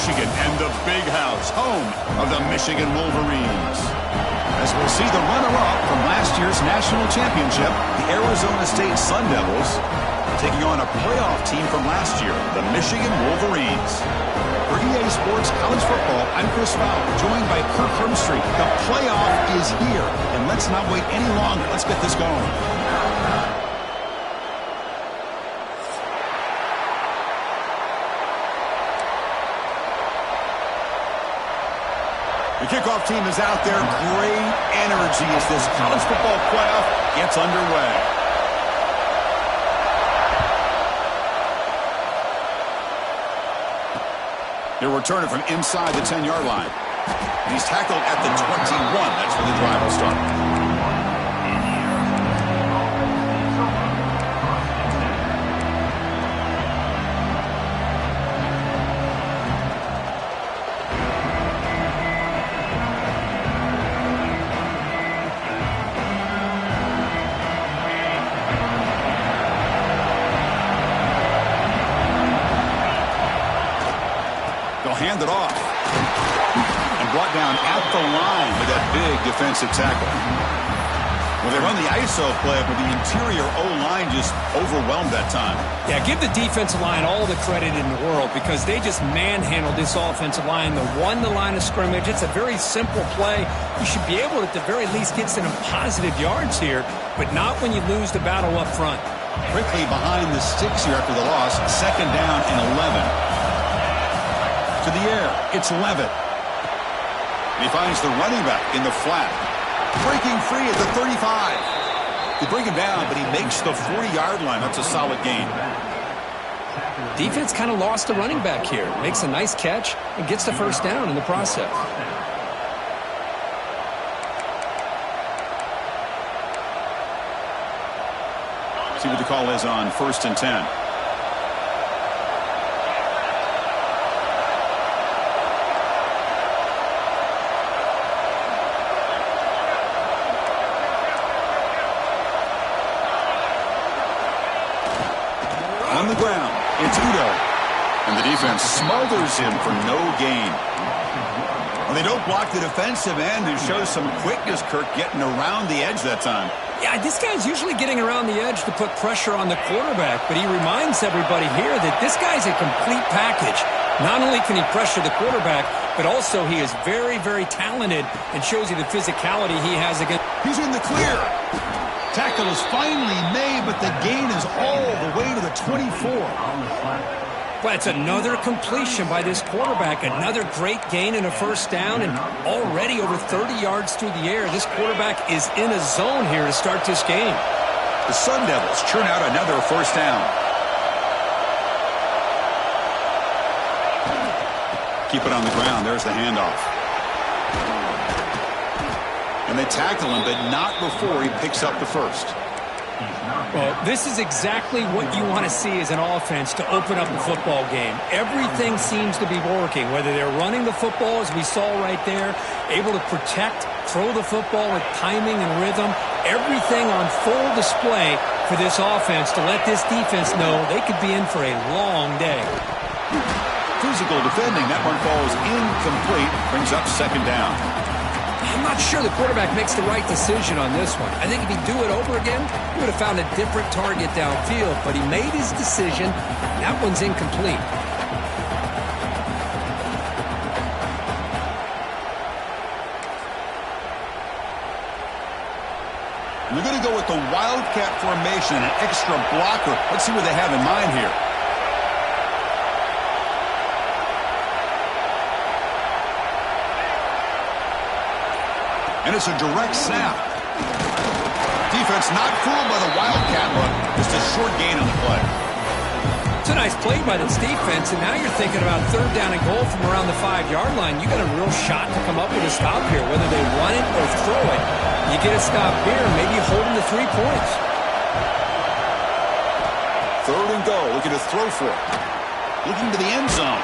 Michigan and the Big House, home of the Michigan Wolverines. As we'll see the runner-up from last year's national championship, the Arizona State Sun Devils, taking on a playoff team from last year, the Michigan Wolverines. For EA Sports College Football, I'm Chris Fowler, joined by Kirk Hermstreet. The playoff is here, and let's not wait any longer. Let's get this going. The kickoff team is out there. Great energy as this college football playoff gets underway. He'll return it from inside the 10-yard line. And he's tackled at the 21. That's where the drive will start. Hand it off and brought down at the line with that big defensive tackle. Well, they run the ISO play, but the interior O-line just overwhelmed that time. Yeah, give the defensive line all the credit in the world because they just manhandled this offensive line. They won the line of scrimmage. It's a very simple play. You should be able to, at the very least, get some positive yards here, but not when you lose the battle up front. Quickly behind the sticks here after the loss. 2nd down and 11. To the air, it's Levitt. He finds the running back in the flat. Breaking free at the 35. They bring him down, but he makes the 40-yard line. That's a solid gain. Defense kind of lost the running back here. Makes a nice catch and gets the first down in the process. See what the call is on 1st and 10. On the ground, it's Udo. And the defense smothers him for no gain. Well, they don't block the defensive end, who shows some quickness, Kirk, getting around the edge that time. Yeah, this guy's usually getting around the edge to put pressure on the quarterback, but he reminds everybody here that this guy's a complete package. Not only can he pressure the quarterback, but also he is very, very talented and shows you the physicality he has against. He's in the clear. Tackle is finally made, but the gain is all the way to the 24. But it's another completion by this quarterback. Another great gain and a first down, and already over 30 yards through the air. This quarterback is in a zone here to start this game. The Sun Devils churn out another first down. Keep it on the ground. There's the handoff. And they tackle him, but not before he picks up the first. Well, this is exactly what you want to see as an offense to open up a football game. Everything seems to be working, whether they're running the football, as we saw right there, able to protect, throw the football with timing and rhythm. Everything on full display for this offense to let this defense know they could be in for a long day. Physical defending. That one falls incomplete. Brings up 2nd down. I'm not sure the quarterback makes the right decision on this one. I think if he'd do it over again, he would have found a different target downfield, but he made his decision. That one's incomplete. And they're going to go with the Wildcat formation, an extra blocker. Let's see what they have in mind here. And it's a direct snap. Defense not fooled by the Wildcat look. Just a short gain on the play. It's a nice play by this defense, and now you're thinking about 3rd down and goal from around the 5-yard line. You got a real shot to come up with a stop here, whether they run it or throw it. You get a stop here, maybe you hold them to 3 points. 3rd and goal, looking to throw for it. Looking to the end zone.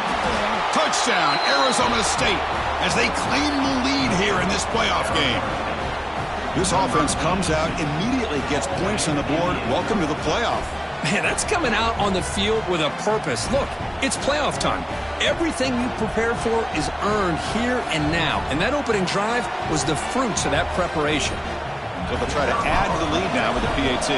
Touchdown, Arizona State, as they claim the lead here in this playoff game. This offense comes out, immediately gets points on the board. Welcome to the playoff. Man, that's coming out on the field with a purpose. Look, it's playoff time. Everything you prepare for is earned here and now. And that opening drive was the fruits of that preparation. So they'll try to add to the lead now with the PAT.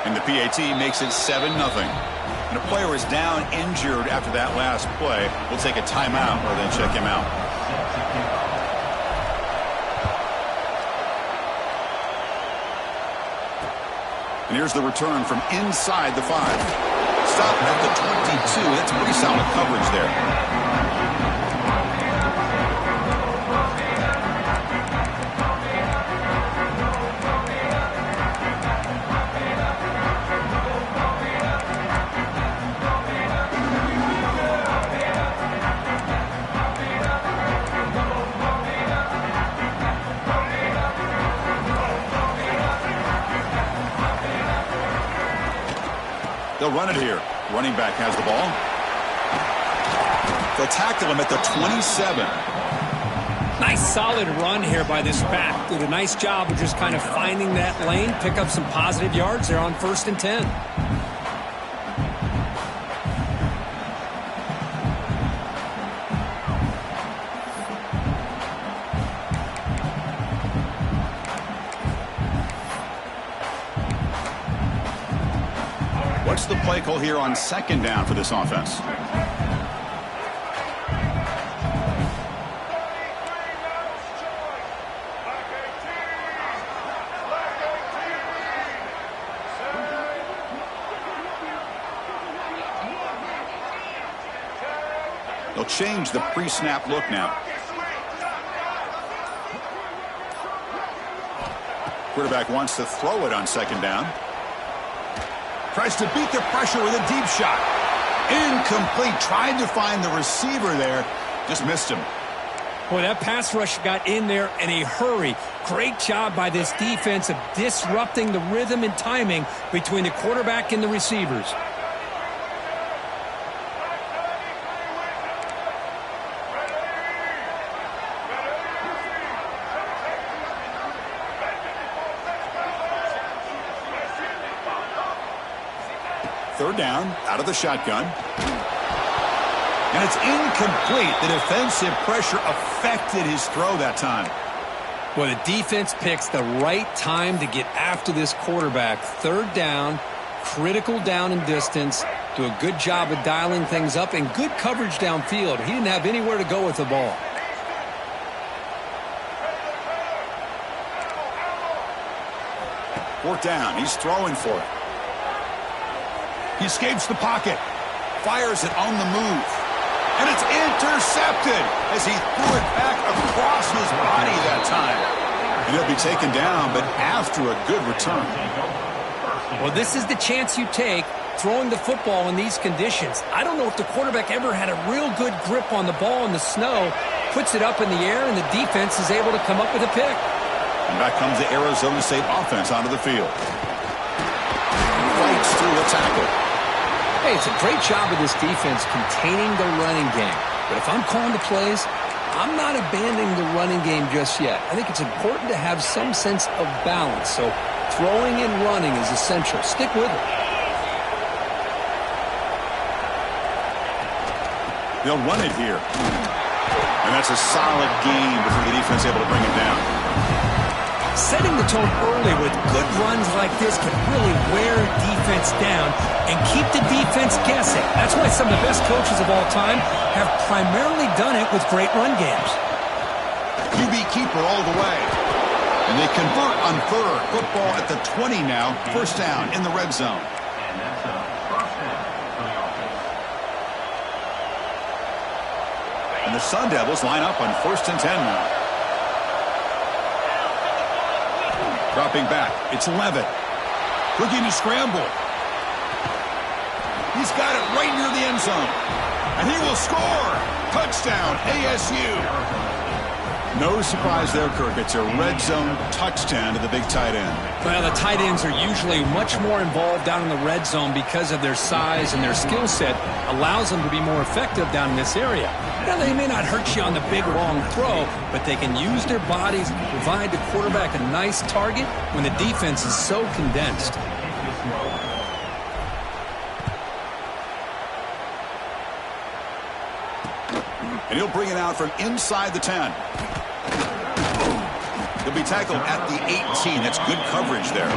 And the PAT makes it 7-0. And a player is down injured after that last play. We'll take a timeout or then check him out. And here's the return from inside the 5. Stop at the 22. That's pretty solid coverage there. They'll run it here. Running back has the ball. They'll tackle him at the 27. Nice solid run here by this back. Did a nice job of just kind of finding that lane, pick up some positive yards there on 1st and 10. What's the play call here on 2nd down for this offense? They'll change the pre-snap look now. Quarterback wants to throw it on 2nd down. Tries to beat the pressure with a deep shot. Incomplete. Tried to find the receiver there. Just missed him. Boy, that pass rush got in there in a hurry. Great job by this defense of disrupting the rhythm and timing between the quarterback and the receivers. Third down, out of the shotgun. And it's incomplete. The defensive pressure affected his throw that time. Well, the defense picks the right time to get after this quarterback. 3rd down, critical down and distance. Do a good job of dialing things up and good coverage downfield. He didn't have anywhere to go with the ball. Fourth down, he's throwing for it. He escapes the pocket, fires it on the move, and it's intercepted as he threw it back across his body that time. And he'll be taken down, but after a good return. Well, this is the chance you take throwing the football in these conditions. I don't know if the quarterback ever had a real good grip on the ball in the snow, puts it up in the air, and the defense is able to come up with a pick. And back comes the Arizona State offense onto the field. Fights through a tackle. Hey, it's a great job of this defense containing the running game. But if I'm calling the plays, I'm not abandoning the running game just yet. I think it's important to have some sense of balance. So throwing and running is essential. Stick with it. They'll run it here. And that's a solid gain before the defense is able to bring it down. Setting the tone early with good runs like this can really wear defense down and keep the defense guessing. That's why some of the best coaches of all time have primarily done it with great run games. QB keeper all the way. And they convert on 3rd. Football at the 20 now. 1st down in the red zone. And the Sun Devils line up on 1st and 10 now. Dropping back, it's Levitt. Looking to scramble. He's got it right near the end zone. And he will score. Touchdown, ASU. No surprise there, Kirk. It's a red zone touchdown to the big tight end. Well, the tight ends are usually much more involved down in the red zone because of their size and their skill set allows them to be more effective down in this area. Now, they may not hurt you on the big, long throw, but they can use their bodies to provide the quarterback a nice target when the defense is so condensed. And he'll bring it out from inside the 10. He'll be tackled at the 18. That's good coverage there.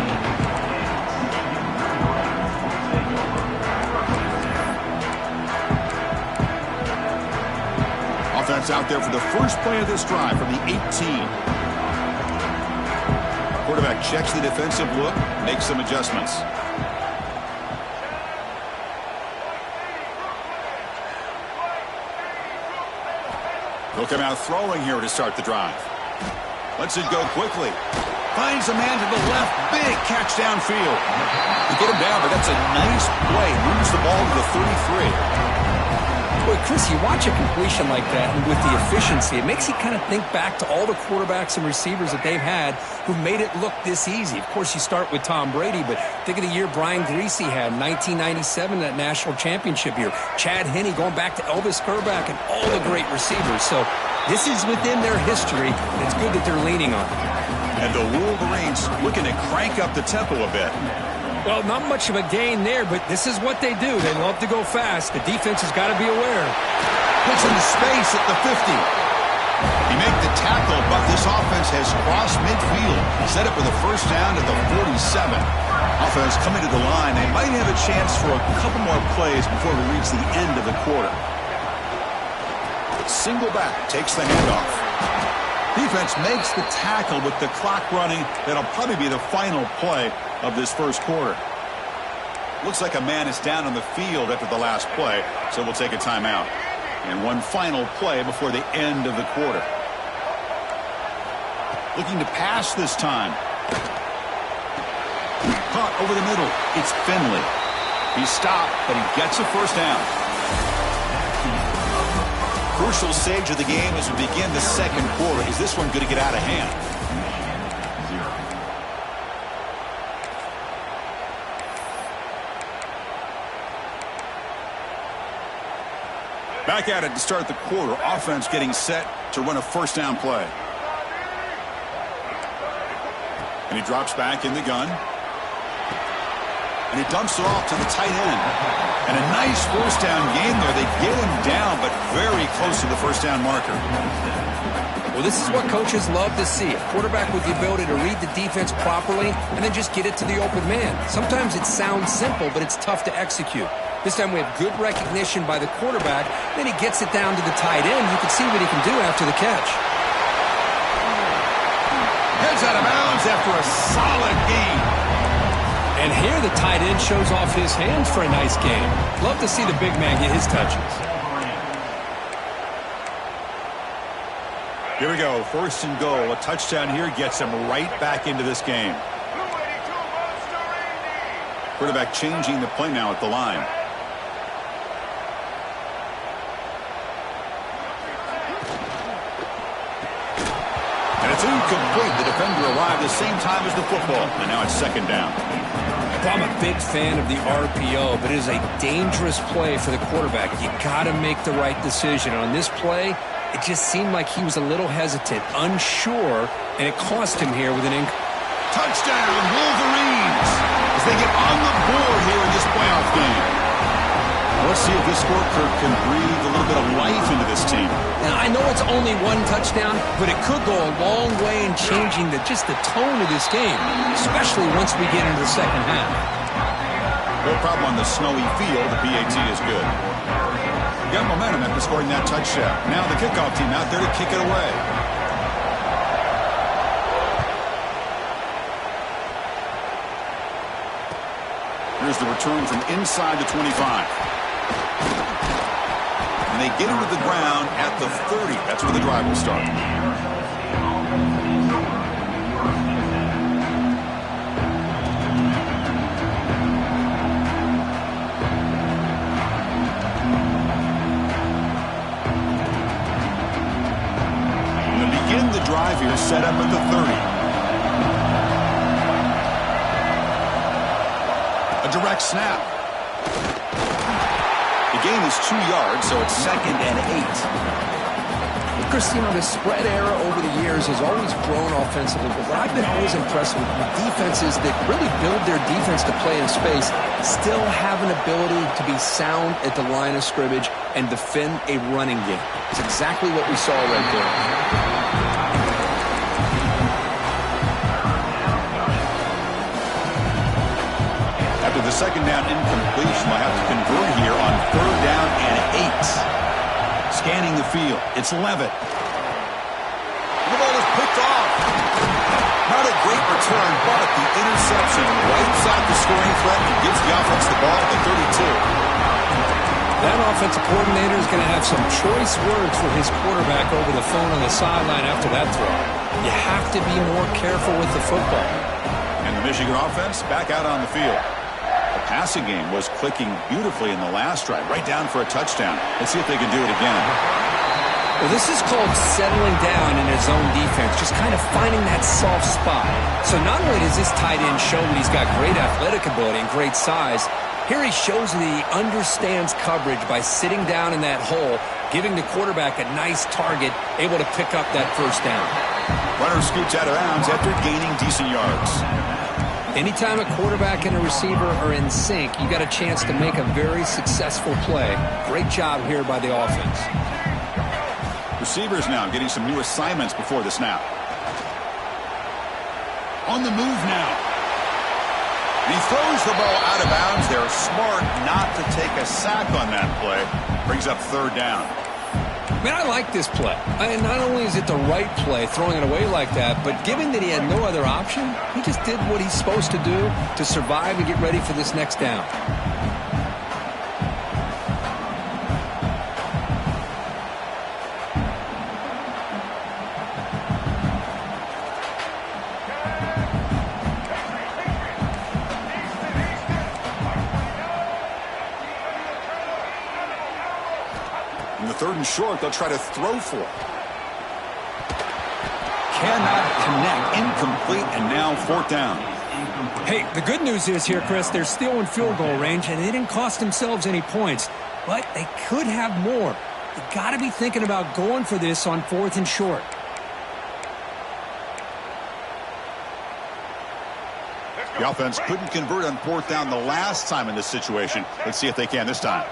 Offense out there for the first play of this drive from the 18. Quarterback checks the defensive look, makes some adjustments. He'll come out throwing here to start the drive. Lets it go quickly. Finds a man to the left. Big catch downfield. To get him down, but that's a nice play. Moves the ball to the 33. Boy, Chris, you watch a completion like that, and with the efficiency, it makes you kind of think back to all the quarterbacks and receivers that they've had who made it look this easy. Of course, you start with Tom Brady, but think of the year Brian Griese had, 1997, that national championship year. Chad Henne going back to Elvis Grbac and all the great receivers. So this is within their history, and it's good that they're leaning on it. And the Wolverines looking to crank up the tempo a bit. Well, not much of a gain there, but this is what they do. They love to go fast. The defense has got to be aware. Puts into space at the 50. He made the tackle, but this offense has crossed midfield. Set up with a first down at the 47. Offense coming to the line. They might have a chance for a couple more plays before we reach the end of the quarter. Single back takes the handoff. Defense makes the tackle with the clock running. That'll probably be the final play of this first quarter. Looks like a man is down on the field after the last play, so we'll take a timeout. And one final play before the end of the quarter. Looking to pass this time. Caught over the middle. It's Finley. He's stopped, but he gets a first down. Crucial stage of the game as we begin the second quarter. Is this one going to get out of hand? Back at it to start the quarter. Offense getting set to run a first down play. And he drops back in the gun. And he dumps it off to the tight end. And a nice first down game there. They get him down, but very close to the first down marker. Well, this is what coaches love to see. A quarterback with the ability to read the defense properly and then just get it to the open man. Sometimes it sounds simple, but it's tough to execute. This time we have good recognition by the quarterback. Then he gets it down to the tight end. You can see what he can do after the catch. Heads out of bounds after a solid game. And here the tight end shows off his hands for a nice game. Love to see the big man get his touches. Here we go. First and goal. A touchdown here gets him right back into this game. Quarterback changing the play now at the line. And it's incomplete. The defender arrived the same time as the football. And now it's second down. Well, I'm a big fan of the RPO, but it is a dangerous play for the quarterback. You got to make the right decision. On this play, it just seemed like he was a little hesitant, unsure, and it cost him here with an touchdown, Wolverines, as they get on the board here in this playoff game. Let's see if this scorecard can breathe a little bit of life into this team. Now, I know it's only one touchdown, but it could go a long way in changing just the tone of this game, especially once we get into the second half. No problem on the snowy field. The PAT is good. Got momentum after scoring that touchdown. Now the kickoff team out there to kick it away. Here's the return from inside the 25. And they get him to the ground at the 30. That's where the drive will start. And they begin the drive here, set up at the 30. A direct snap. The gain is 2 yards, so it's 2nd and 8. Chris, you know, the spread era over the years has always grown offensively, but what I've been always impressed with defenses that really build their defense to play in space still have an ability to be sound at the line of scrimmage and defend a running game. It's exactly what we saw right there. After the second down incompletion, they'll have to convert here on 3rd down and 8. Scanning the field, it's Levitt. The ball is picked off. Not a great return, but the interception wipes out the scoring threat and gives the offense the ball at the 32. That offensive coordinator is going to have some choice words for his quarterback over the phone on the sideline after that throw. You have to be more careful with the football. And the Michigan offense back out on the field. The passing game was clicking beautifully in the last drive, right down for a touchdown. Let's see if they can do it again. Well, this is called settling down in his own defense, just kind of finding that soft spot. So not only does this tight end show that he's got great athletic ability and great size, here he shows that he understands coverage by sitting down in that hole, giving the quarterback a nice target, able to pick up that first down. Runner scoots out of bounds after gaining decent yards. Anytime a quarterback and a receiver are in sync, you got a chance to make a very successful play. Great job here by the offense. Receivers now getting some new assignments before the snap. On the move now. He throws the ball out of bounds. They're smart not to take a sack on that play. Brings up 3rd down. Man, I like this play. Not only is it the right play, throwing it away like that, but given that he had no other option, he just did what he's supposed to do to survive and get ready for this next down. In the 3rd and short, they'll try to throw for it. Cannot connect. Incomplete, and now 4th down. Hey, the good news is here, Chris, they're still in field goal range, and they didn't cost themselves any points. But they could have more. You got to be thinking about going for this on 4th and short. The offense couldn't convert on 4th down the last time in this situation. Let's see if they can this time.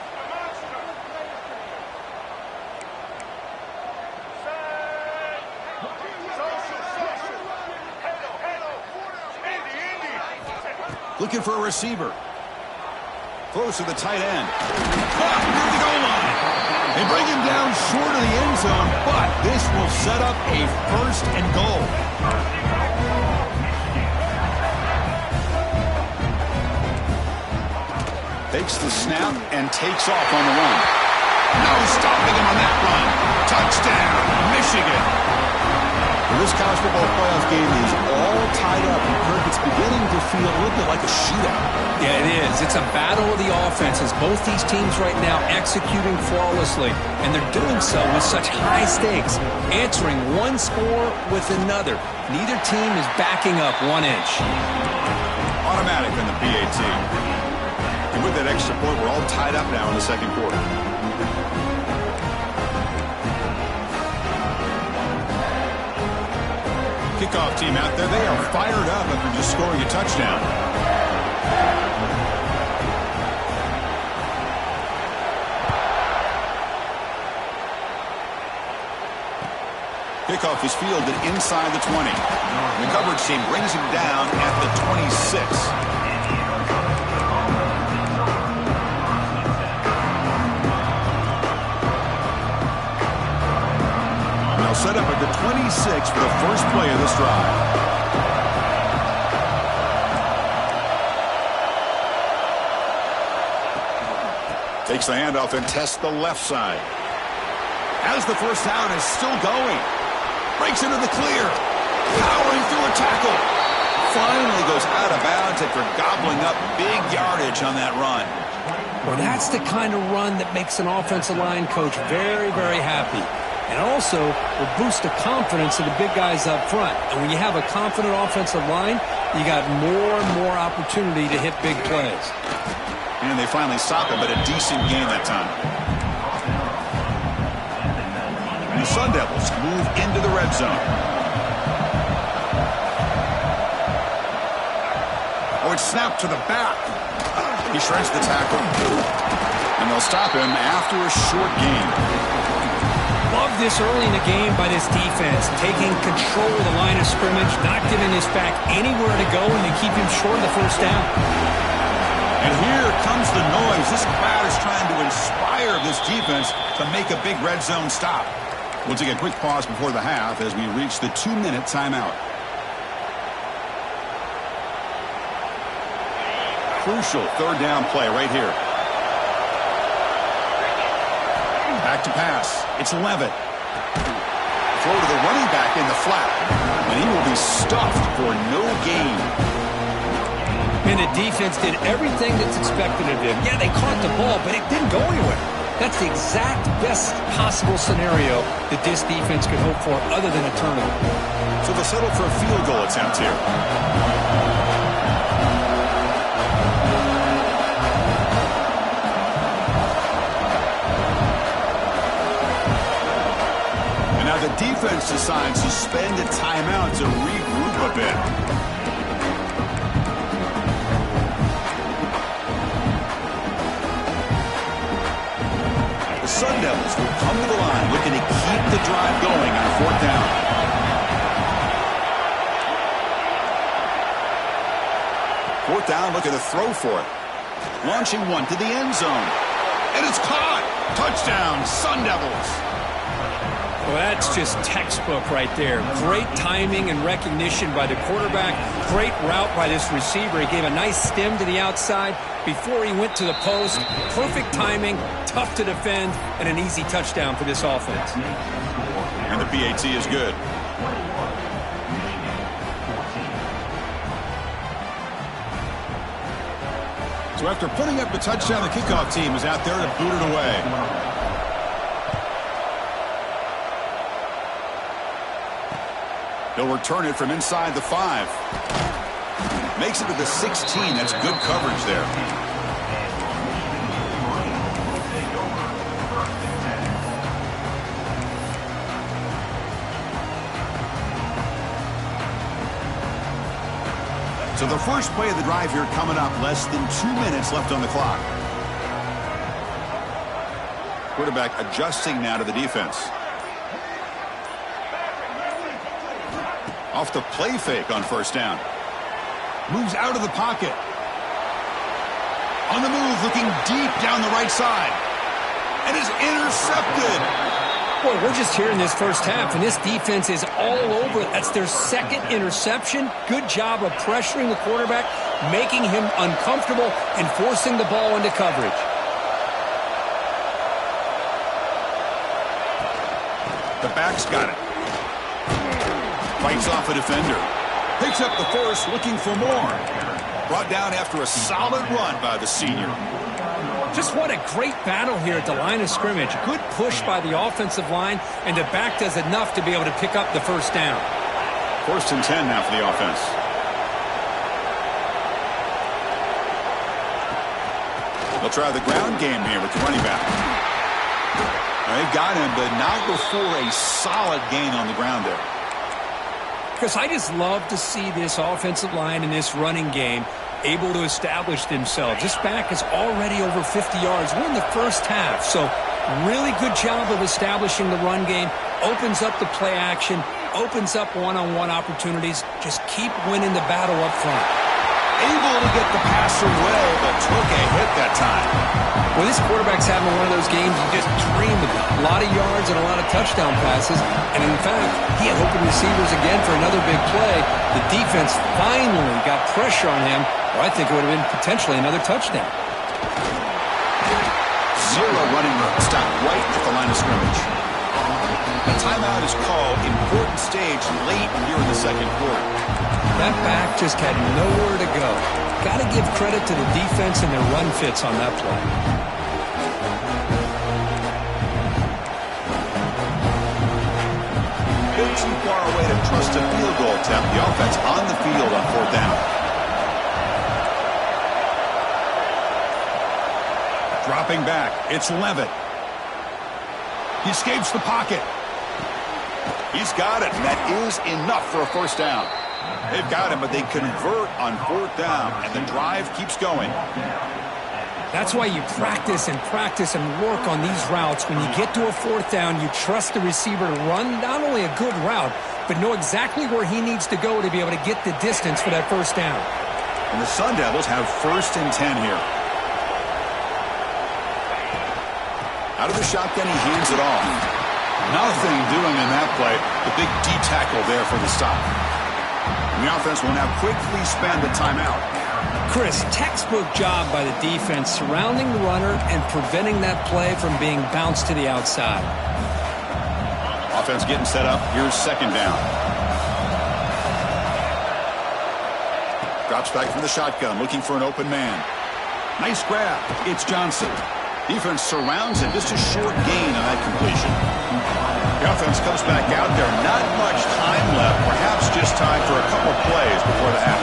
Looking for a receiver. Throws to the tight end. Caught near the goal line. They bring him down short of the end zone, but this will set up a 1st and goal. Takes the snap and takes off on the run. No stopping him on that run. Touchdown, Michigan. Well, this college football playoff game is all tied up. It's beginning to feel a little bit like a shootout. Yeah, it is. It's a battle of the offenses. Both these teams right now executing flawlessly, and they're doing so with such high stakes, answering one score with another. Neither team is backing up 1 inch. Automatic on the PAT. And with that extra point, we're all tied up now in the 2nd quarter. Kickoff team out there. They are fired up after just scoring a touchdown. Kickoff is fielded inside the 20. The coverage team brings him down at the 26. Set up at the 26 for the first play of this drive. Takes the handoff and tests the left side. As the first down is still going. Breaks into the clear. Powering through a tackle. Finally goes out of bounds after gobbling up big yardage on that run. Well, that's the kind of run that makes an offensive line coach very, very happy. And also will boost the confidence of the big guys up front. And when you have a confident offensive line, you got more and more opportunity to hit big plays. And they finally stop him, but a decent game that time. The Sun Devils move into the red zone. Oh, it's snapped to the back. He shreds the tackle. And they'll stop him after a short gain. Love this early in the game by this defense, taking control of the line of scrimmage, not giving this back anywhere to go, and they keep him short of the first down. And here comes the noise. This crowd is trying to inspire this defense to make a big red zone stop. We'll take a quick pause before the half as we reach the 2-minute timeout. Crucial third down play right here. Back to pass. It's Levitt. Throw to the running back in the flat. And he will be stuffed for no gain. And the defense did everything that's expected of them. Yeah, they caught the ball, but it didn't go anywhere. That's the exact best possible scenario that this defense could hope for other than a turnover. So they'll settle for a field goal attempt here. The defense decides to spend a timeout to regroup a bit. The Sun Devils will come to the line looking to keep the drive going on fourth down. Fourth down, looking to throw for it. Launching one to the end zone. And it's caught. Touchdown, Sun Devils. Well, that's just textbook right there. Great timing and recognition by the quarterback. Great route by this receiver. He gave a nice stem to the outside before he went to the post. Perfect timing, tough to defend, and an easy touchdown for this offense. And the PAT is good. So after putting up the touchdown, the kickoff team is out there to boot it away. They'll return it from inside the 5. Makes it to the 16. That's good coverage there. So the first play of the drive here coming up. Less than 2 minutes left on the clock. Quarterback adjusting now to the defense. Off the play fake on first down. Moves out of the pocket. On the move, looking deep down the right side. And is intercepted. Boy, we're just here in this first half, and this defense is all over it. That's their second interception. Good job of pressuring the quarterback, making him uncomfortable, and forcing the ball into coverage. The back's got it. Fights off a defender. Picks up the first, looking for more. Brought down after a solid run by the senior. Just what a great battle here at the line of scrimmage. Good push by the offensive line, and the back does enough to be able to pick up the first down. 1st and 10 now for the offense. They'll try the ground game here with the running back. They've got him, but not before a solid gain on the ground there. Because I just love to see this offensive line and this running game able to establish themselves. This back is already over 50 yards. We're in the first half, so really good job of establishing the run game. Opens up the play action, opens up one-on-one opportunities. Just keep winning the battle up front. Able to get the pass away, but took a hit that time. Well, this quarterback's having one of those games you just dream about. A lot of yards and a lot of touchdown passes. And in fact, he had open receivers again for another big play. The defense finally got pressure on him, or I think it would have been potentially another touchdown. Zero running room. Stopped right at the line of scrimmage. A timeout is called. Important stage late here in the second quarter. That back just had nowhere to go. Got to give credit to the defense and their run fits on that play. Bit too far away to trust a field goal attempt. The offense on the field on fourth down. Dropping back. It's Levitt. He escapes the pocket. He's got it, and that is enough for a first down. They've got him, but they convert on fourth down, and the drive keeps going. That's why you practice and work on these routes. When you get to a fourth down, you trust the receiver to run not only a good route, but know exactly where he needs to go to be able to get the distance for that first down. And the Sun Devils have 1st and 10 here. Out of the shotgun, he hands it off. Nothing doing in that play. The big D tackle there for the stop. And the offense will now quickly spend the timeout. Chris, textbook job by the defense surrounding the runner and preventing that play from being bounced to the outside. Offense getting set up. Here's 2nd down. Drops back from the shotgun, looking for an open man. Nice grab. It's Johnson. Defense surrounds him. Just a short gain on that completion. The offense comes back out there. Not much time left. Perhaps just time for a couple plays before the half.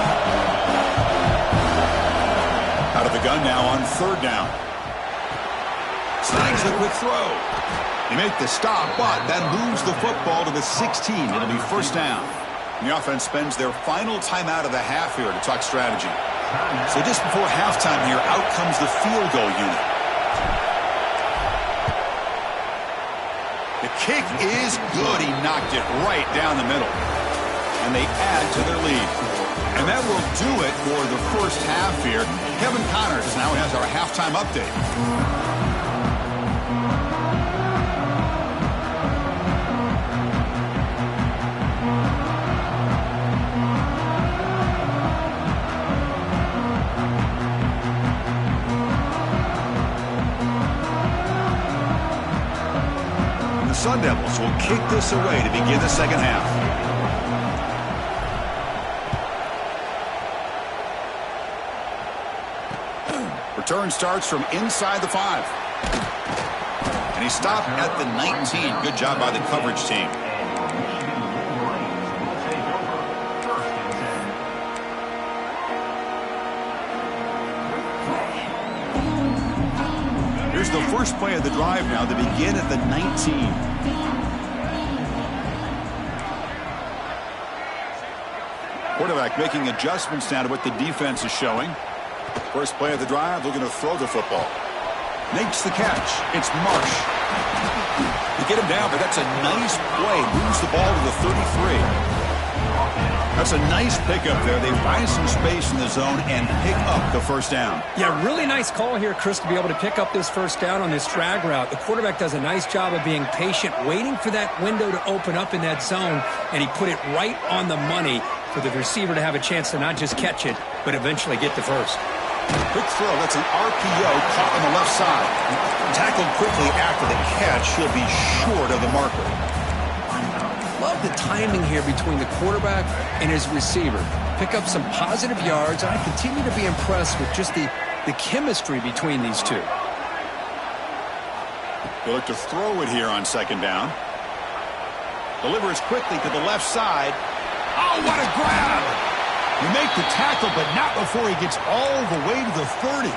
Out of the gun now on 3rd down. Snags a quick throw. They make the stop, but that moves the football to the 16. It'll be 1st down. And the offense spends their final timeout of the half here to talk strategy. So just before halftime here, out comes the field goal unit. The kick is good. He knocked it right down the middle. And they add to their lead. And that will do it for the first half here. Kevin Connors now has our halftime update. The Sun Devils will kick this away to begin the second half. Return starts from inside the 5. And he stopped at the 19. Good job by the coverage team. Here's the first play of the drive now to begin at the 19. Quarterback making adjustments now to what the defense is showing. First play of the drive, looking to throw the football. Makes the catch. It's Marsh. You get him down, but that's a nice play. Moves the ball to the 33. That's a nice pickup there. They find some space in the zone and pick up the first down. Yeah, really nice call here, Chris, to be able to pick up this first down on this drag route. The quarterback does a nice job of being patient, waiting for that window to open up in that zone, and he put it right on the money for the receiver to have a chance to not just catch it, but eventually get the first. Quick throw. That's an RPO caught on the left side. Tackled quickly after the catch. He'll be short of the marker. Love the timing here between the quarterback and his receiver. Pick up some positive yards, and I continue to be impressed with just the chemistry between these two. They look to throw it here on 2nd down. Delivers quickly to the left side. Oh, what a grab! You make the tackle, but not before he gets all the way to the 30.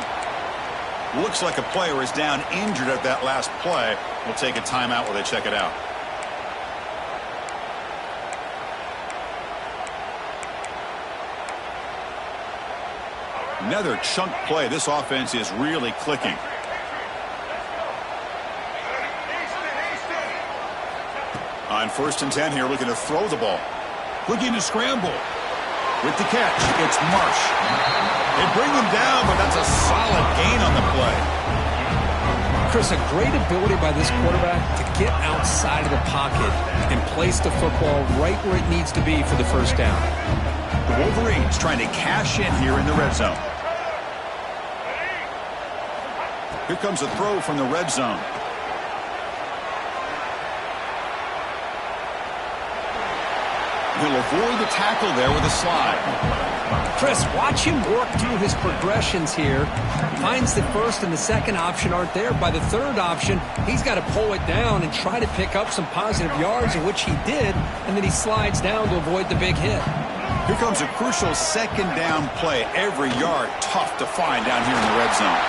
Looks like a player is down injured at that last play. We'll take a timeout while they check it out. Another chunk play. This offense is really clicking. On 1st and 10 here, looking to throw the ball. Looking to scramble. With the catch, it's Marsh. They bring him down, but that's a solid gain on the play. Chris, a great ability by this quarterback to get outside of the pocket and place the football right where it needs to be for the first down. The Wolverines trying to cash in here in the red zone. Here comes a throw from the red zone. He'll avoid the tackle there with a slide. Chris, watch him work through his progressions here. Finds the first and the second option aren't there. By the third option, he's got to pull it down and try to pick up some positive yards, in which he did, and then he slides down to avoid the big hit. Here comes a crucial 2nd down play. Every yard tough to find down here in the red zone.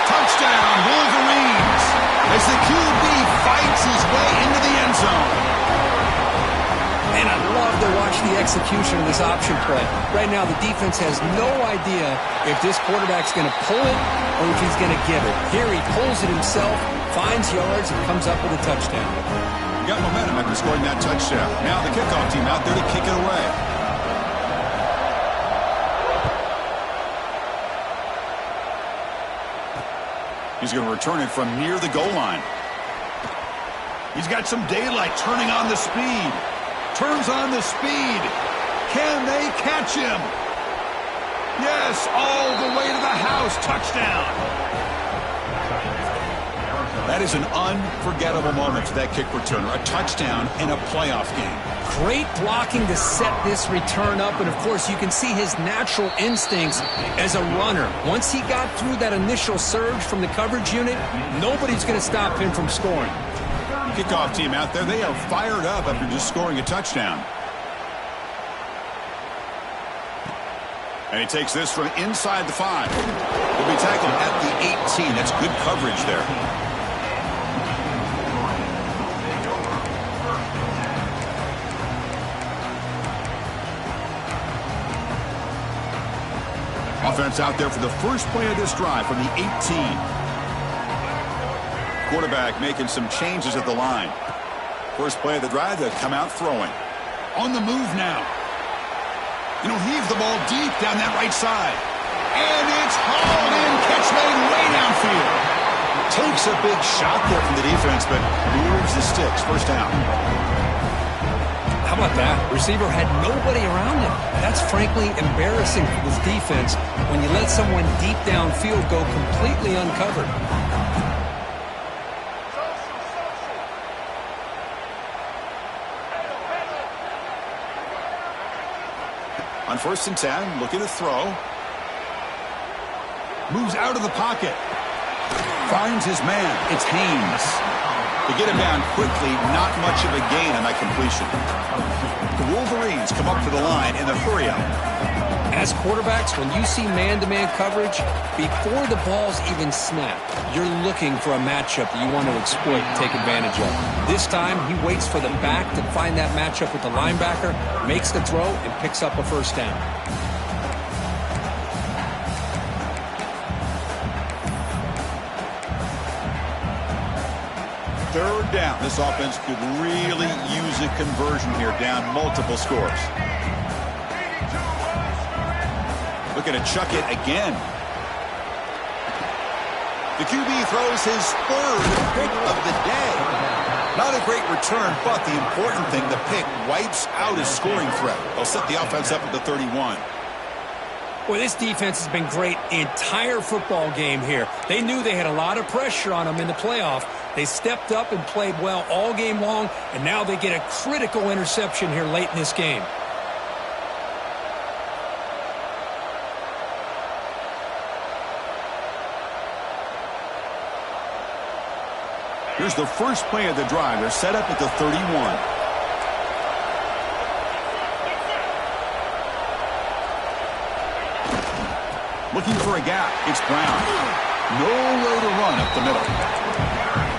Touchdown, Wolverines, as the QB fights his way into the end zone. execution of this option play. Right now, the defense has no idea if this quarterback's going to pull it or if he's going to give it. Here he pulls it himself, finds yards, and comes up with a touchdown. Got momentum after scoring that touchdown. Now the kickoff team out there to kick it away. He's going to return it from near the goal line. He's got some daylight, turning on the speed. Turns on the speed. Can they catch him? Yes, all the way to the house. Touchdown. That is an unforgettable moment for that kick returner. A touchdown in a playoff game. Great blocking to set this return up, and of course you can see his natural instincts as a runner. Once he got through that initial surge from the coverage unit, nobody's going to stop him from scoring. Kickoff team out there, they are fired up after just scoring a touchdown. And he takes this from inside the 5. He'll be tackled at the 18. That's good coverage there. Offense out there for the first play of this drive from the 18. Quarterback making some changes at the line. First play of the drive, they'll come out throwing. On the move now. You know, heave the ball deep down that right side. And it's hauled in, catch made way downfield. Takes a big shot there from the defense, but moves the sticks. First down. How about that? Receiver had nobody around him. That's frankly embarrassing for this defense when you let someone deep downfield go completely uncovered. On 1st and 10, looking to throw. Moves out of the pocket. Finds his man. It's Haynes. To get him down quickly, not much of a gain on that completion. The Wolverines come up to the line in the hurry-up. As quarterbacks, when you see man-to-man coverage, before the ball's even snapped, you're looking for a matchup that you want to exploit and take advantage of. This time, he waits for the back to find that matchup with the linebacker, makes the throw, and picks up a first down. Third down. This offense could really use a conversion here, down multiple scores. Looking to chuck it again. The QB throws his 3rd pick of the day. Not a great return, but the important thing, the pick wipes out his scoring threat. They'll set the offense up at the 31. Well, this defense has been great the entire football game here. They knew they had a lot of pressure on them in the playoff. They stepped up and played well all game long, and now they get a critical interception here late in this game. Here's the first play of the drive. They're set up at the 31. Looking for a gap. It's Brown. Nowhere to run up the middle.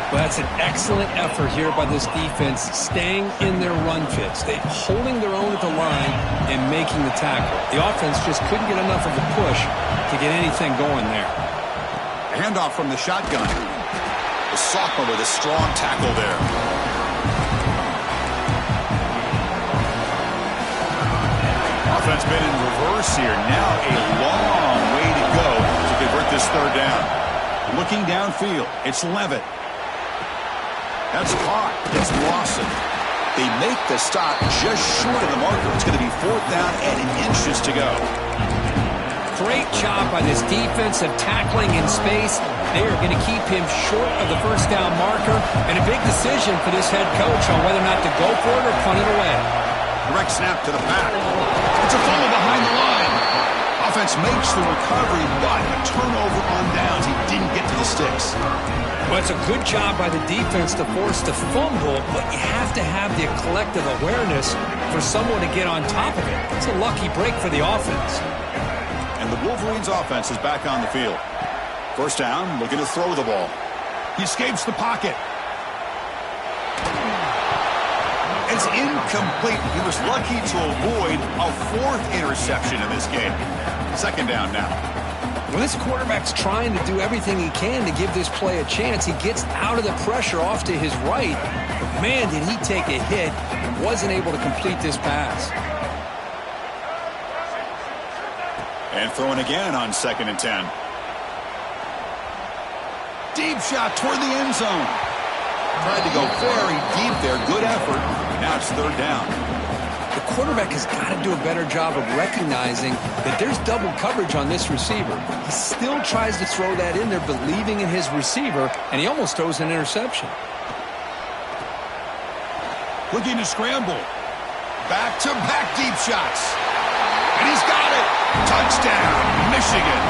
Well, that's an excellent effort here by this defense, staying in their run fits. They're holding their own at the line and making the tackle. The offense just couldn't get enough of a push to get anything going there. A handoff from the shotgun. The sophomore with a strong tackle there. Offense been in reverse here. Now a long way to go to convert this 3rd down. Looking downfield, it's Levitt. That's caught. It's Lawson. They make the stop just short of the marker. It's going to be 4th down and inches to go. Great job by this defense of tackling in space. They are going to keep him short of the 1st down marker, and a big decision for this head coach on whether or not to go for it or punt it away. Direct snap to the back. It's a fumble behind the line. Offense makes the recovery, but a turnover on downs. He didn't get to the sticks. Well, it's a good job by the defense to force the fumble, but you have to have the collective awareness for someone to get on top of it. It's a lucky break for the offense. And the Wolverines offense is back on the field. First down, looking to throw the ball. He escapes the pocket. It's incomplete. He was lucky to avoid a fourth interception in this game. Second down now. When this quarterback's trying to do everything he can to give this play a chance, he gets out of the pressure off to his right. But man, did he take a hit and wasn't able to complete this pass. And throwing again on 2nd and 10. Deep shot toward the end zone. Tried to go very deep there. Good effort. Now it's 3rd down. The quarterback has got to do a better job of recognizing that there's double coverage on this receiver. He still tries to throw that in there, believing in his receiver, and he almost throws an interception. Looking to scramble. Back-to-back deep shots. And he's got it. Touchdown, Michigan.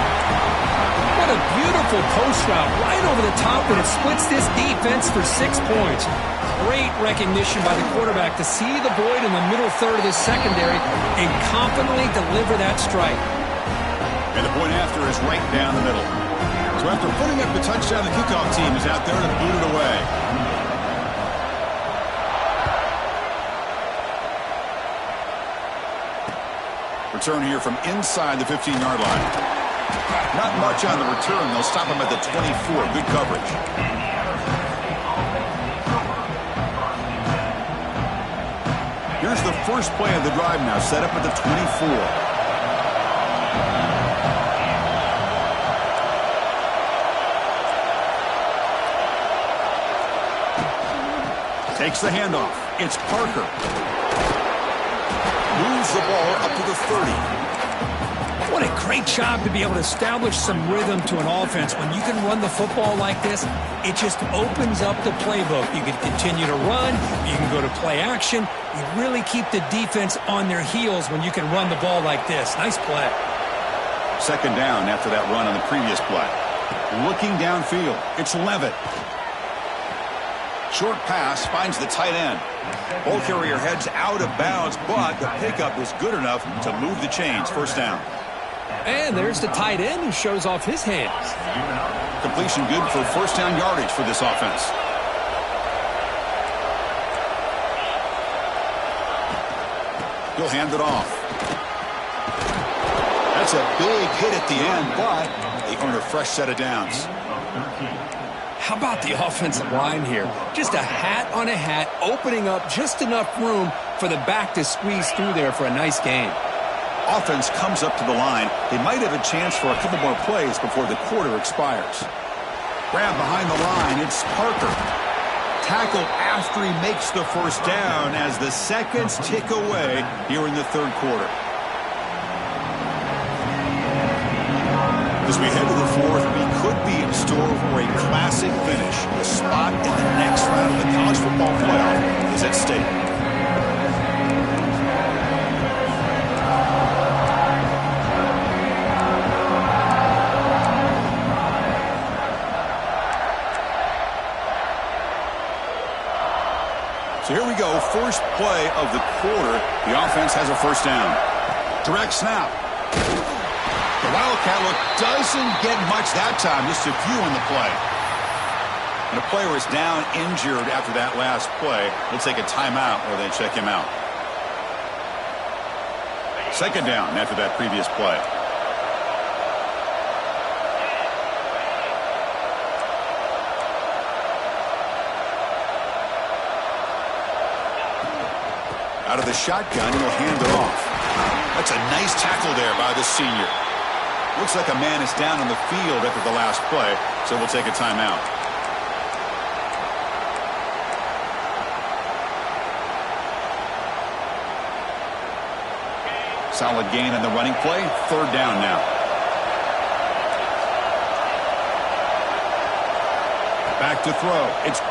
What a beautiful post route right over the top, and it splits this defense for 6 points. Great recognition by the quarterback to see the void in the middle third of the secondary and confidently deliver that strike. And the point after is right down the middle. So after putting up the touchdown, the kickoff team is out there to boot it away. Return here from inside the 15-yard line. Not much on the return. They'll stop him at the 24. Good coverage. Here's the first play of the drive now, set up at the 24. Takes the handoff. It's Parker. Moves the ball up to the 30. What a great job to be able to establish some rhythm to an offense. When you can run the football like this, it just opens up the playbook. You can continue to run. You can go to play action. You really keep the defense on their heels when you can run the ball like this. Nice play. 2nd down after that run on the previous play. Looking downfield. It's Levitt. Short pass finds the tight end. Ball carrier heads out of bounds, but the pickup was good enough to move the chains. 1st down. And there's the tight end who shows off his hands. Completion good for 1st down yardage for this offense. He'll hand it off. That's a big hit at the end, but they earn a fresh set of downs. How about the offensive line here? Just a hat on a hat, opening up just enough room for the back to squeeze through there for a nice gain. Offense comes up to the line. They might have a chance for a couple more plays before the quarter expires. Grab behind the line. It's Parker. Tackle after he makes the 1st down as the seconds tick away here in the 3rd quarter. As we head to the 4th, we could be in store for a classic finish. A spot in the next round of the college football playoff is at stake. So here we go, first play of the quarter. The offense has a 1st down. Direct snap. The Wildcat look doesn't get much that time, just a few on the play. And the player is down injured after that last play. They'll take a timeout or they check him out. 2nd down after that previous play. Out of the shotgun, he'll hand it off. That's a nice tackle there by the senior. Looks like a man is down on the field after the last play, so we'll take a timeout. Solid gain on the running play. 3rd down now. Back to throw. It's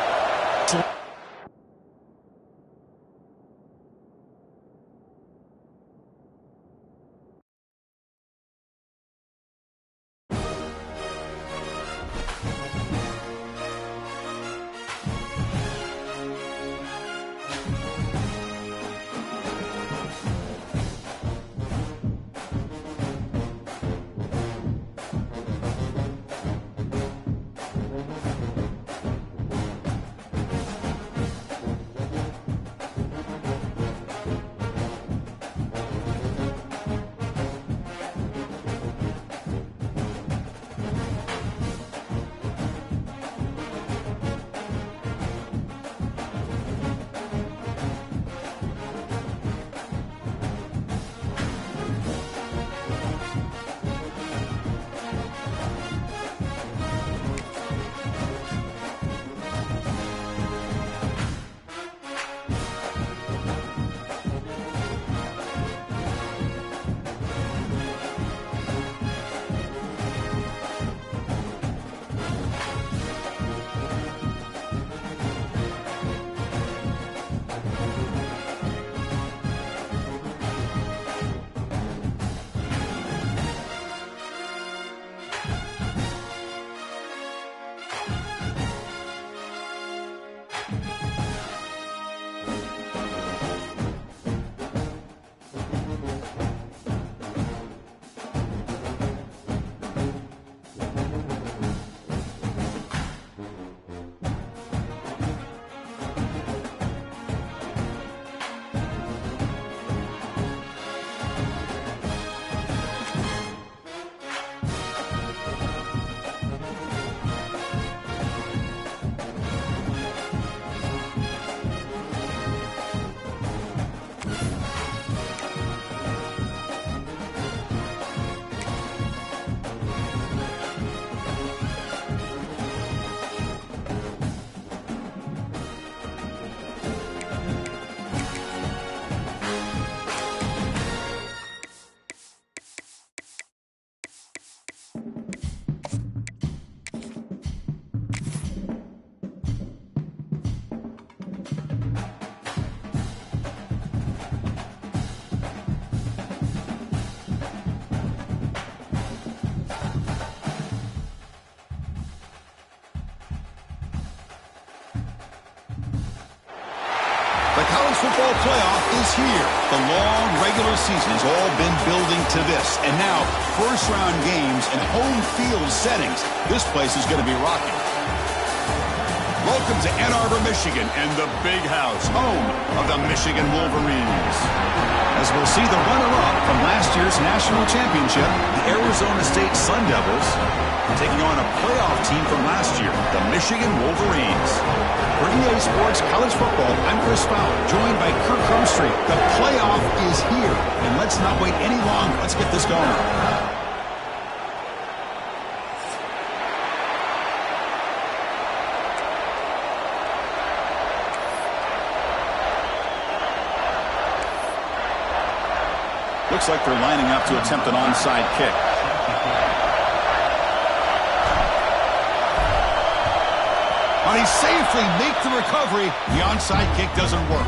college football playoff is here. The long regular season has all been building to this. And now, first-round games and home field settings. This place is going to be rocking. Welcome to Ann Arbor, Michigan, and the Big House, home of the Michigan Wolverines. As we'll see the runner-up from last year's national championship, the Arizona State Sun Devils, taking on a playoff team from last year, the Michigan Wolverines. For EA Sports College Football, I'm Chris Fowler, joined by Kirk Crumstreet. The playoff is here, and let's not wait any longer. Let's get this going. Looks like they're lining up to attempt an onside kick. But he safely makes the recovery. The onside kick doesn't work.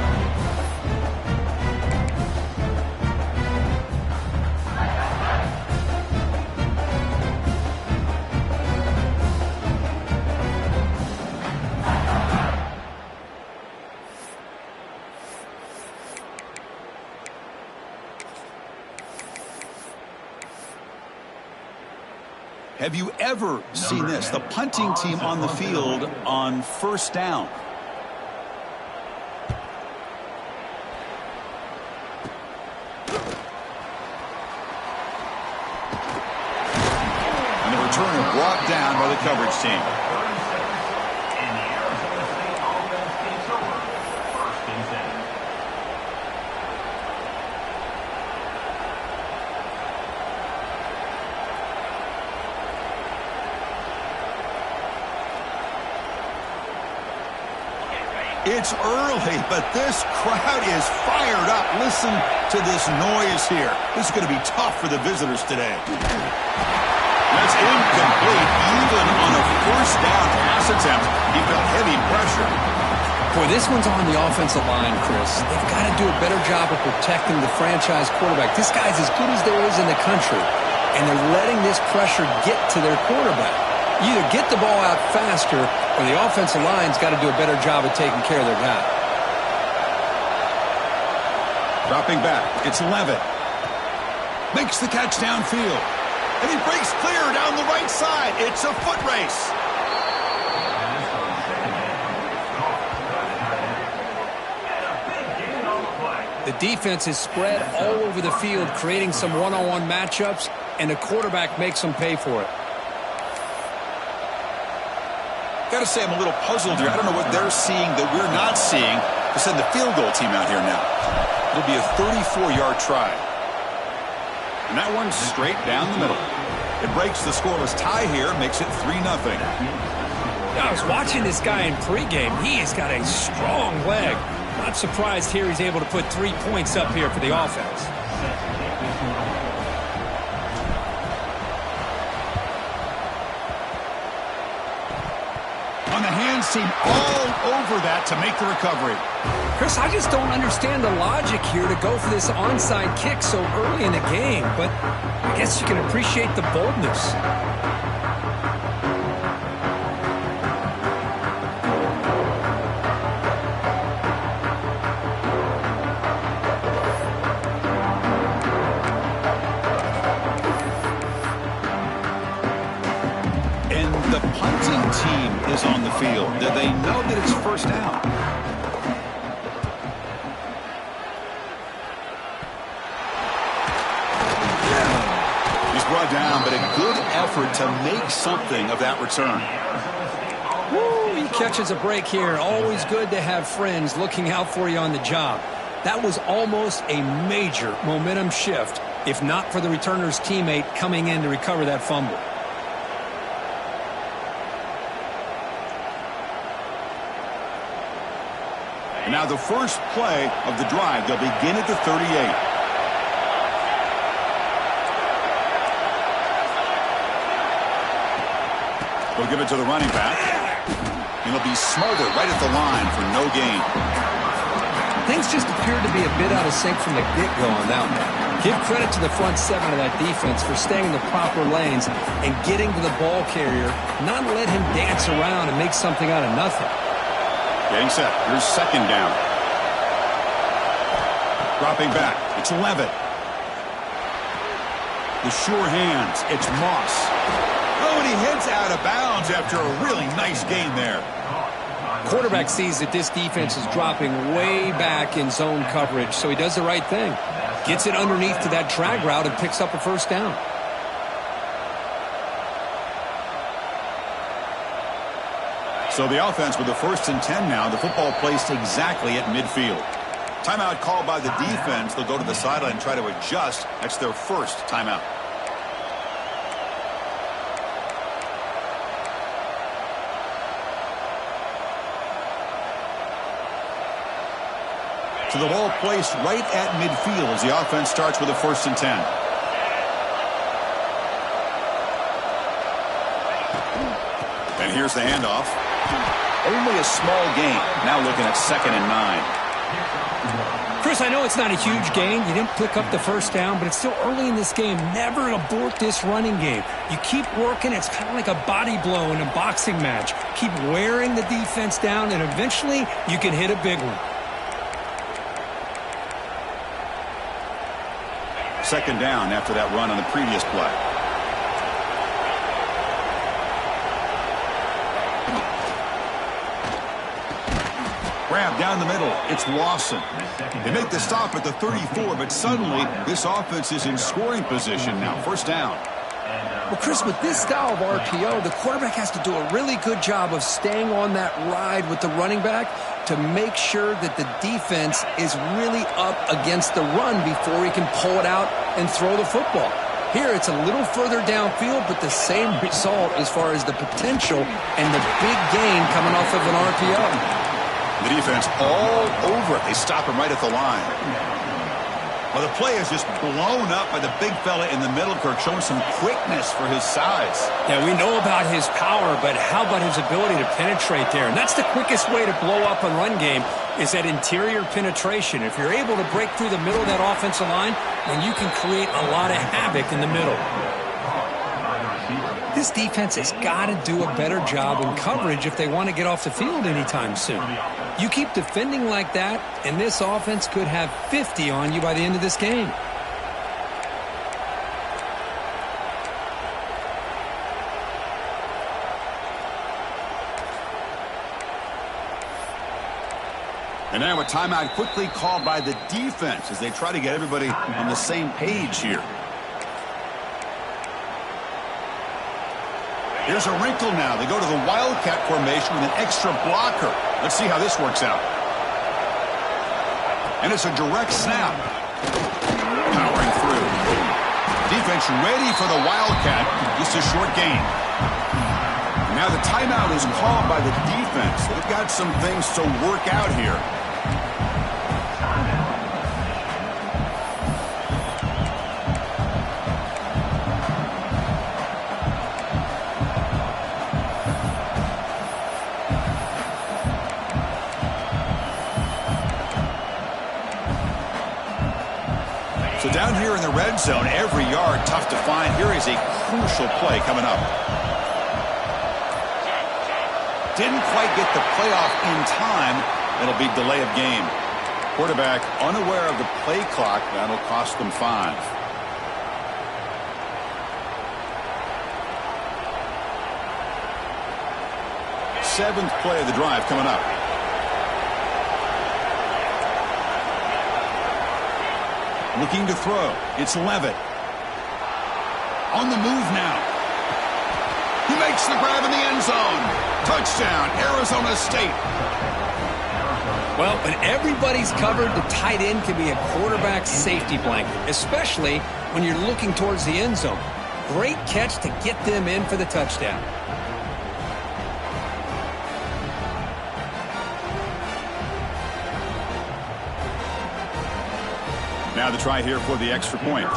Have you ever seen this? The punting team on the field on first down. And the returner brought down by the coverage team. It's early, but this crowd is fired up. Listen to this noise here. This is going to be tough for the visitors today. That's incomplete. Even on a first down pass attempt, he felt heavy pressure. Boy, this one's on the offensive line, Chris. They've got to do a better job of protecting the franchise quarterback. This guy's as good as there is in the country, and they're letting this pressure get to their quarterback. You either get the ball out faster, or the offensive line's got to do a better job of taking care of their guy. Dropping back, it's Levitt. Makes the catch downfield. And he breaks clear down the right side. It's a foot race. The defense is spread all over the field, creating some one-on-one matchups, and the quarterback makes them pay for it. Got to say, I'm a little puzzled here. I don't know what they're seeing that we're not seeing to send the field goal team out here now. It'll be a 34-yard try. And that one's straight down the middle. It breaks the scoreless tie here, makes it 3-0. I was watching this guy in pregame. He has got a strong leg. Not surprised here he's able to put 3 points up here for the offense. On the hands team all over that to make the recovery. Chris, I just don't understand the logic here to go for this onside kick so early in the game, but I guess you can appreciate the boldness. And the punting team is on the field. Do they know that it's first down? Brought down, but a good effort to make something of that return. Woo, he catches a break here. Always good to have friends looking out for you on the job. That was almost a major momentum shift, if not for the returner's teammate coming in to recover that fumble. And now the first play of the drive. They'll begin at the 38. They'll give it to the running back. And he'll be smothered right at the line for no gain. Things just appeared to be a bit out of sync from the get-go on that one. Give credit to the front seven of that defense for staying in the proper lanes and getting to the ball carrier, not let him dance around and make something out of nothing. Getting set. Here's second down. Dropping back. It's Levitt. The sure hands. It's Moss. Oh, and he heads out of bounds after a really nice gain there. Quarterback sees that this defense is dropping way back in zone coverage, so he does the right thing. Gets it underneath to that drag route and picks up a first down. So the offense with the 1st and 10 now. The football placed exactly at midfield. Timeout called by the defense. They'll go to the sideline and try to adjust. That's their first timeout. So the ball placed right at midfield as the offense starts with a 1st and 10. And here's the handoff. Only a small gain. Now looking at 2nd and 9. Chris, I know it's not a huge gain. You didn't pick up the first down, but it's still early in this game. Never abort this running game. You keep working. It's kind of like a body blow in a boxing match. Keep wearing the defense down, and eventually you can hit a big one. 2nd down after that run on the previous play. Grab down the middle. It's Lawson. They make the stop at the 34, but suddenly this offense is in scoring position now. 1st down. Well, Chris, with this style of RPO, the quarterback has to do a really good job of staying on that ride with the running back to make sure that the defense is really up against the run before he can pull it out and throw the football. Here, it's a little further downfield, but the same result as far as the potential and the big gain coming off of an RPO. The defense all over it. They stop him right at the line. Well, the play is just blown up by the big fella in the middle, Kirk, showing some quickness for his size. Yeah, we know about his power, but how about his ability to penetrate there? And that's the quickest way to blow up a run game is that interior penetration. If you're able to break through the middle of that offensive line, then you can create a lot of havoc in the middle. This defense has got to do a better job in coverage if they want to get off the field anytime soon. You keep defending like that, and this offense could have 50 on you by the end of this game. And now a timeout quickly called by the defense as they try to get everybody on the same page here. Here's a wrinkle now. They go to the Wildcat formation with an extra blocker. Let's see how this works out. And it's a direct snap. Powering through. Defense ready for the Wildcat. Just a short gain. Now the timeout is called by the defense. They've got some things to work out here. So down here in the red zone, every yard tough to find. Here is a crucial play coming up. Didn't quite get the playoff in time. It'll be delay of game. Quarterback unaware of the play clock. That'll cost them 5. Seventh play of the drive coming up. Looking to throw. It's Levitt. On the move now. He makes the grab in the end zone. Touchdown, Arizona State. Well, when everybody's covered, the tight end can be a quarterback's safety blanket, especially when you're looking towards the end zone. Great catch to get them in for the touchdown. Now the try here for the extra point.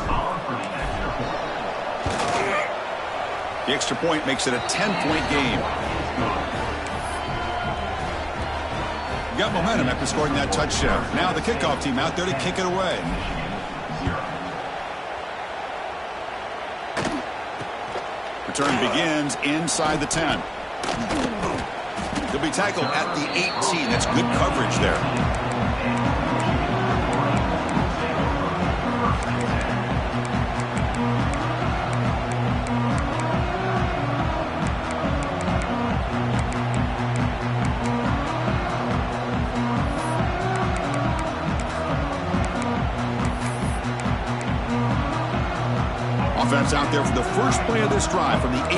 The extra point makes it a 10-point game. Got momentum after scoring that touchdown. Now the kickoff team out there to kick it away. Return begins inside the 10. They'll be tackled at the 18. That's good coverage there. defense out there for the first play of this drive from the 18.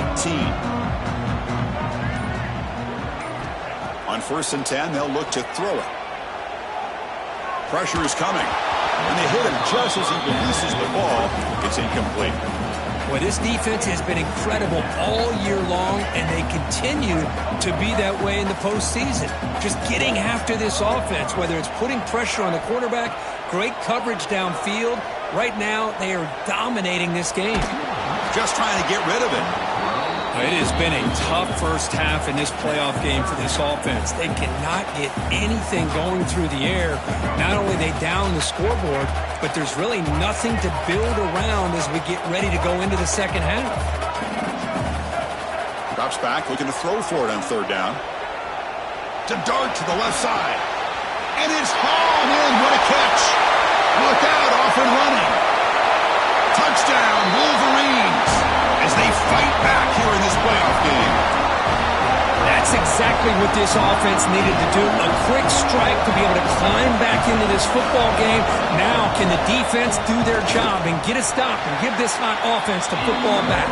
On 1st and 10, they'll look to throw it. Pressure is coming. And they hit him just as he releases the ball. It's incomplete. Well, this defense has been incredible all year long, and they continue to be that way in the postseason. Just getting after this offense, whether it's putting pressure on the quarterback, great coverage downfield. Right now, they are dominating this game. Just trying to get rid of it. It has been a tough first half in this playoff game for this offense. They cannot get anything going through the air. Not only are they down the scoreboard, but there's really nothing to build around as we get ready to go into the second half. Drops back, looking to throw for it on 3rd down. To dart to the left side. And it's hauled in. What a catch. Look out, off and running. Touchdown, Wolverines, as they fight back here in this playoff game. That's exactly what this offense needed to do. A quick strike to be able to climb back into this football game. Now can the defense do their job and get a stop and give this hot offense the football back?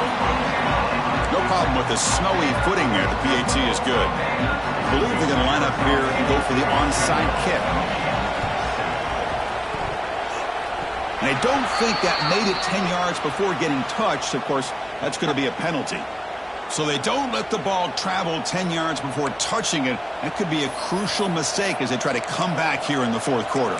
No problem with the snowy footing there. The PAT is good. I believe they're going to line up here and go for the onside kick. And I don't think that made it 10 yards before getting touched. Of course, that's going to be a penalty. So they don't let the ball travel 10 yards before touching it. That could be a crucial mistake as they try to come back here in the 4th quarter.